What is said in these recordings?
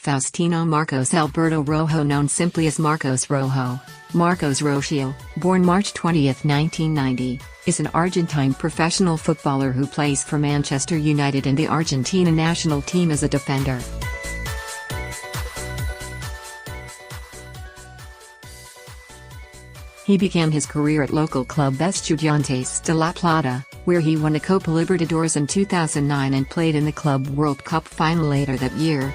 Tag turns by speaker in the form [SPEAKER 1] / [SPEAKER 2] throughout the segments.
[SPEAKER 1] Faustino Marcos Alberto Rojo, known simply as Marcos Rojo, Marcos Rojo, born March 20, 1990, is an Argentine professional footballer who plays for Manchester United and the Argentina national team as a defender. He began his career at local club Estudiantes de La Plata, where he won a Copa Libertadores in 2009 and played in the Club World Cup final later that year.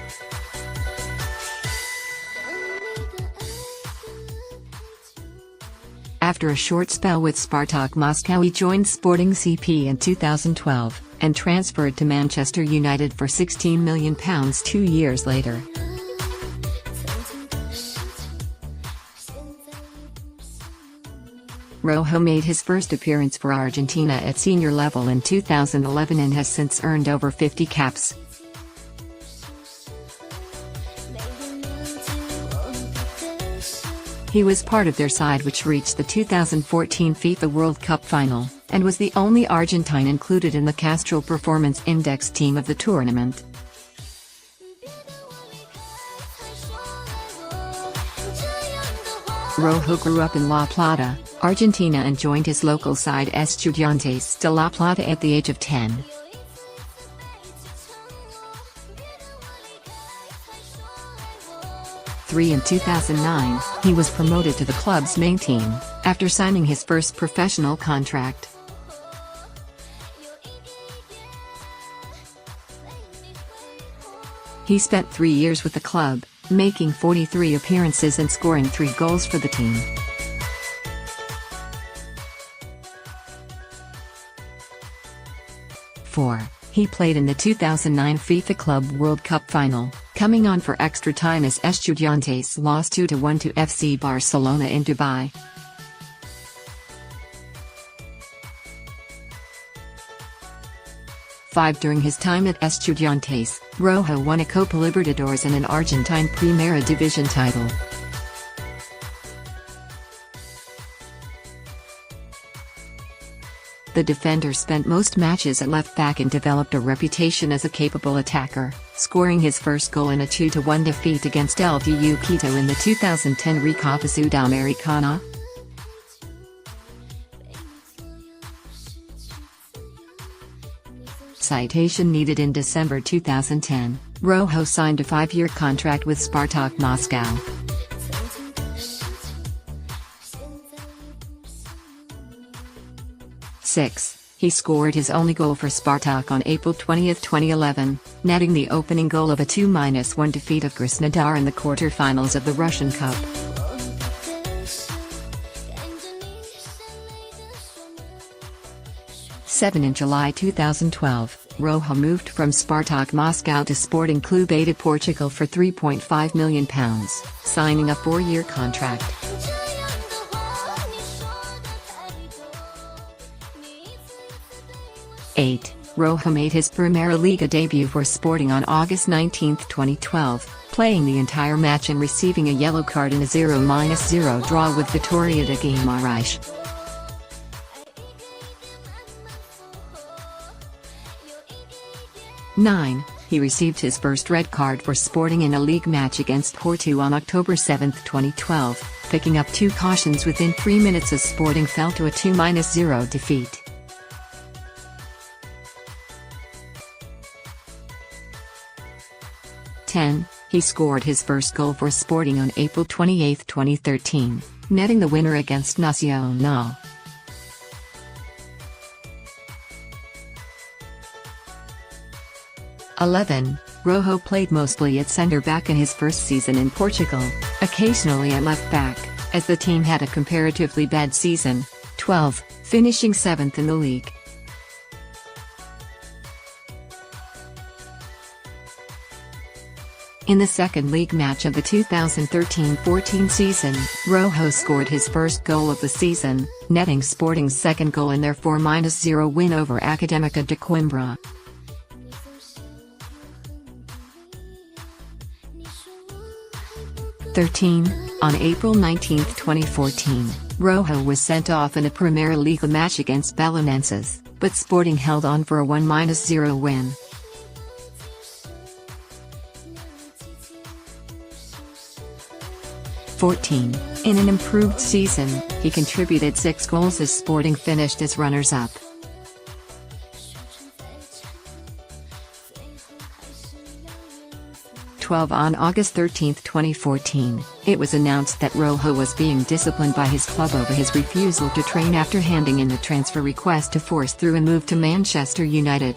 [SPEAKER 1] After a short spell with Spartak Moscow, he joined Sporting CP in 2012, and transferred to Manchester United for £16 million 2 years later. Rojo made his first appearance for Argentina at senior level in 2011 and has since earned over 50 caps. He was part of their side which reached the 2014 FIFA World Cup final, and was the only Argentine included in the Castrol Performance Index team of the tournament. Rojo grew up in La Plata, Argentina, and joined his local side Estudiantes de La Plata at the age of 10. In 2009, he was promoted to the club's main team, after signing his first professional contract. He spent 3 years with the club, making 43 appearances and scoring 3 goals for the team. He played in the 2009 FIFA Club World Cup final, coming on for extra time as Estudiantes lost 2-1 to FC Barcelona in Dubai. During his time at Estudiantes, Rojo won a Copa Libertadores and an Argentine Primera Division title. The defender spent most matches at left back and developed a reputation as a capable attacker, scoring his first goal in a 2-1 defeat against LDU Quito in the 2010 Recopa Sudamericana. Citation needed. In December 2010, Rojo signed a 5-year contract with Spartak Moscow. He scored his only goal for Spartak on April 20, 2011, netting the opening goal of a 2-1 defeat of Krasnodar in the quarter-finals of the Russian Cup. In July 2012, Rojo moved from Spartak Moscow to Sporting Clube de Portugal for £3.5 million, signing a 4-year contract. Rojo made his Primera Liga debut for Sporting on August 19, 2012, playing the entire match and receiving a yellow card in a 0-0 draw with Vitória de Guimarães. He received his first red card for Sporting in a league match against Porto on October 7, 2012, picking up 2 cautions within 3 minutes as Sporting fell to a 2-0 defeat. He scored his first goal for Sporting on April 28, 2013, netting the winner against Nacional. Rojo played mostly at centre-back in his first season in Portugal, occasionally at left-back, as the team had a comparatively bad season, finishing 7th in the league. In the second league match of the 2013-14 season, Rojo scored his first goal of the season, netting Sporting's second goal in their 4-0 win over Académica de Coimbra. On April 19, 2014, Rojo was sent off in a Primera Liga match against Belenenses, but Sporting held on for a 1-0 win. 14. In an improved season, he contributed 6 goals as Sporting finished as runners-up. 12. On August 13, 2014, it was announced that Rojo was being disciplined by his club over his refusal to train after handing in a transfer request to force through a move to Manchester United.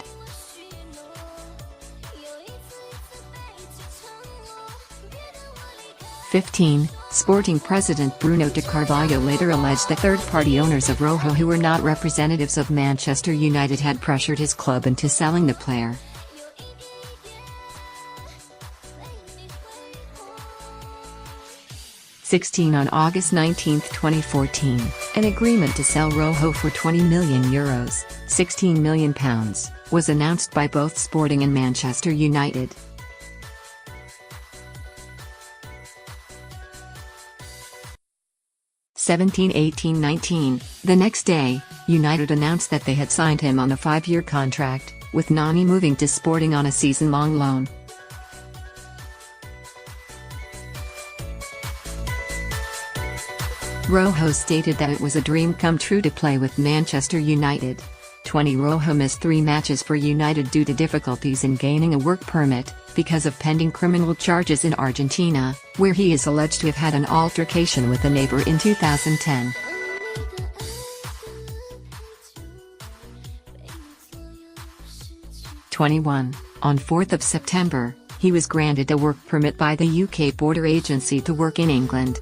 [SPEAKER 1] 15. Sporting president Bruno de Carvalho later alleged that third-party owners of Rojo who were not representatives of Manchester United had pressured his club into selling the player. 16. On August 19, 2014, an agreement to sell Rojo for €20 million £16 million was announced by both Sporting and Manchester United. 17. 18. 19. The next day, United announced that they had signed him on a 5-year contract, with Nani moving to Sporting on a season-long loan. Rojo stated that it was a dream come true to play with Manchester United. 20. Rojo missed 3 matches for United due to difficulties in gaining a work permit, because of pending criminal charges in Argentina, where he is alleged to have had an altercation with a neighbor in 2010. On 4th of September, he was granted a work permit by the UK Border Agency to work in England.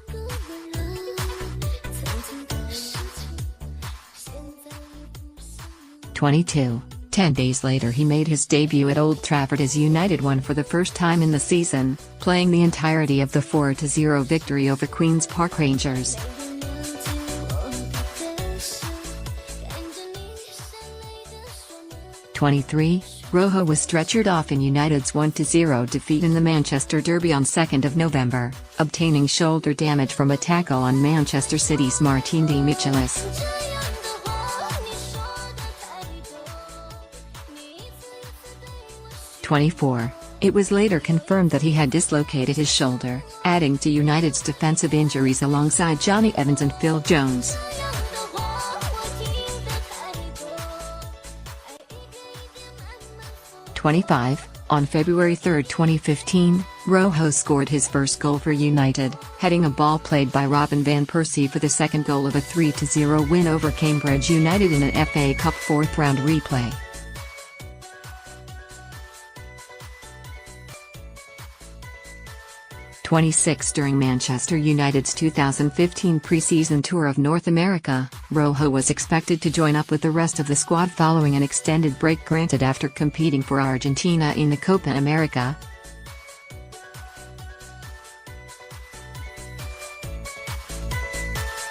[SPEAKER 1] 22. 10 days later he made his debut at Old Trafford as United won for the first time in the season, playing the entirety of the 4-0 victory over Queen's Park Rangers. 23. Rojo was stretchered off in United's 1-0 defeat in the Manchester Derby on 2 November, obtaining shoulder damage from a tackle on Manchester City's Martin de Michelis. 24. It was later confirmed that he had dislocated his shoulder, adding to United's defensive injuries alongside Johnny Evans and Phil Jones. 25. On February 3, 2015, Rojo scored his first goal for United, heading a ball played by Robin van Persie for the second goal of a 3-0 win over Cambridge United in an FA Cup 4th round replay. 26. During Manchester United's 2015 pre-season tour of North America, Rojo was expected to join up with the rest of the squad following an extended break granted after competing for Argentina in the Copa America.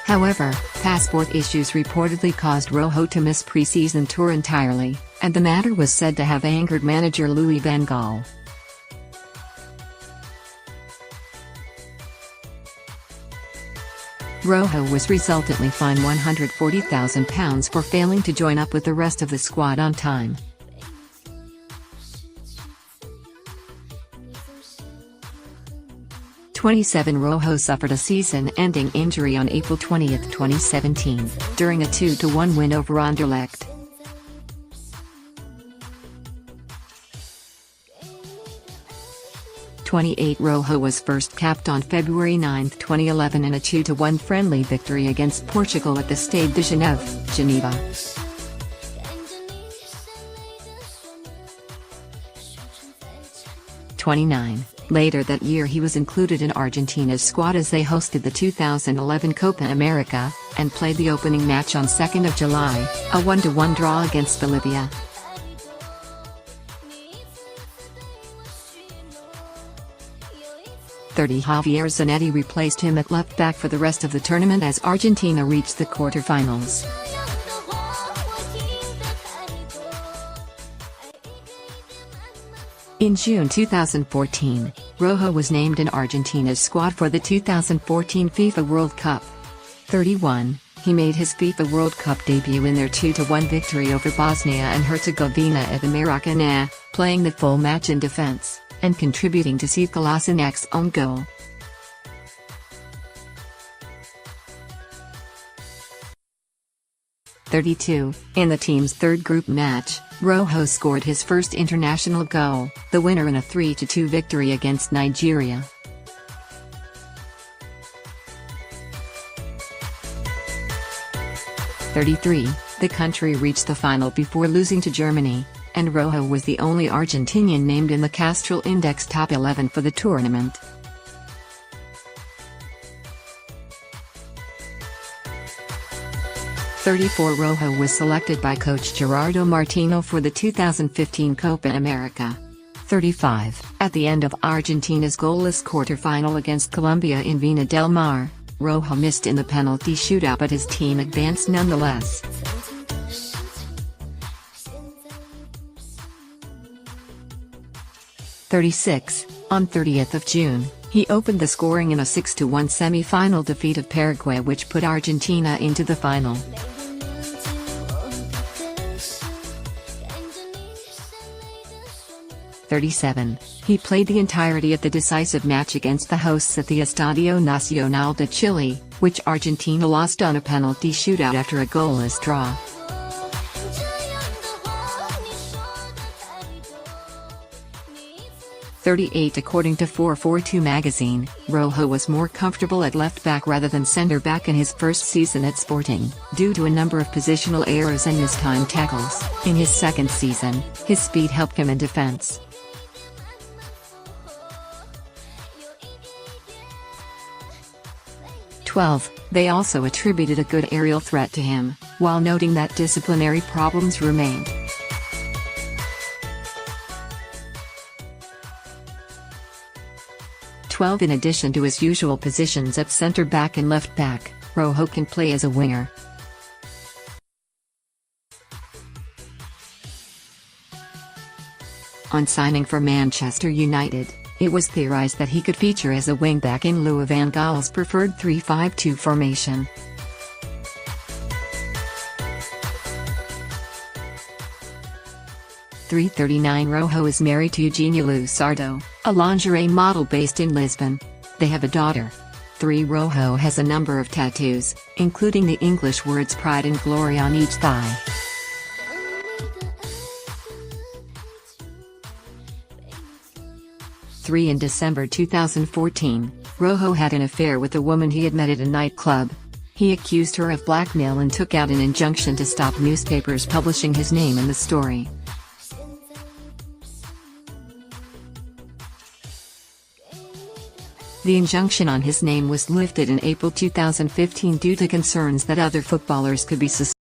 [SPEAKER 1] However, passport issues reportedly caused Rojo to miss pre-season tour entirely, and the matter was said to have angered manager Louis van Gaal. Rojo was resultantly fined £140,000 for failing to join up with the rest of the squad on time. Rojo suffered a season-ending injury on April 20, 2017, during a 2-1 win over Anderlecht. 28. Rojo was first capped on February 9, 2011 in a 2-1 friendly victory against Portugal at the Stade de Geneva. 29. Later that year he was included in Argentina's squad as they hosted the 2011 Copa America, and played the opening match on 2 July, a 1-1 draw against Bolivia. 30. Javier Zanetti replaced him at left back for the rest of the tournament as Argentina reached the quarter-finals. In June 2014, Rojo was named in Argentina's squad for the 2014 FIFA World Cup. 31. He made his FIFA World Cup debut in their 2-1 victory over Bosnia and Herzegovina at the Maracanã, playing the full match in defense, and contributing to Steve Kolasinacs's own goal. 32. In the team's third group match, Rojo scored his first international goal, the winner in a 3-2 victory against Nigeria. 33. The country reached the final before losing to Germany, and Rojo was the only Argentinian named in the Castrol Index top 11 for the tournament. 34. Rojo was selected by coach Gerardo Martino for the 2015 Copa America. 35. At the end of Argentina's goalless quarter-final against Colombia in Vina del Mar, Rojo missed in the penalty shootout but his team advanced nonetheless. 36. On 30th of June, he opened the scoring in a 6-1 semi-final defeat of Paraguay which put Argentina into the final. 37. He played the entirety of the decisive match against the hosts at the Estadio Nacional de Chile, which Argentina lost on a penalty shootout after a goalless draw. 38. According to 442 magazine, Rojo was more comfortable at left-back rather than centre-back in his first season at Sporting, due to a number of positional errors and mistimed tackles. In his second season, his speed helped him in defence. 12. They also attributed a good aerial threat to him, while noting that disciplinary problems remained. 12. In addition to his usual positions at centre-back and left-back, Rojo can play as a winger. On signing for Manchester United, it was theorised that he could feature as a wing-back in lieu of Van Gaal's preferred 3-5-2 formation. .39 Rojo is married to Eugenia Lusardo, a lingerie model based in Lisbon. They have a daughter. 3 Rojo has a number of tattoos, including the English words pride and glory on each thigh. 3 In December 2014, Rojo had an affair with a woman he had met at a nightclub. He accused her of blackmail and took out an injunction to stop newspapers publishing his name in the story. The injunction on his name was lifted in April 2015 due to concerns that other footballers could be suspected